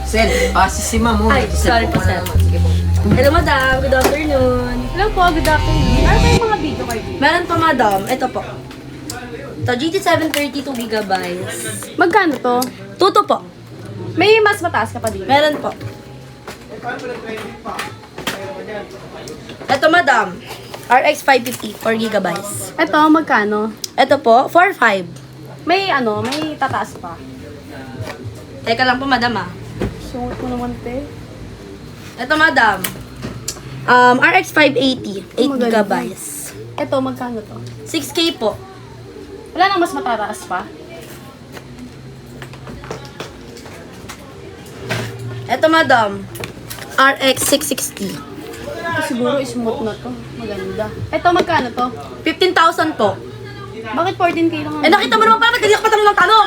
Sen, si ma'am mo. Ay, sorry po, sir. Sige po. Hello, madam. Good afternoon. Hello po, good afternoon. Ano ba yung mga video kayo? Meron po, madam. Ito po. Ito, GT 732 GB. Magkano to? Tuto po. May mas mataas ka pa dito. Meron po. Ito, madam. RX 550, 4 GB. Ito, magkano? Ito po, 4.5. May may tataas pa. Teka lang po, madam, ah. Sungot mo naman, te. Ito, madam. RX 580, 8 Maganda. GB. Ito, magkano to? 6K po. Wala nang mas matataas pa? Ito, madam. RX 660. Ito siguro smooth na to. Maganda. Ito, magkano to? 15,000 po. Bakit 14K lang? Eh, nakita mo naman parang hindi ka pa tanong ng tanong.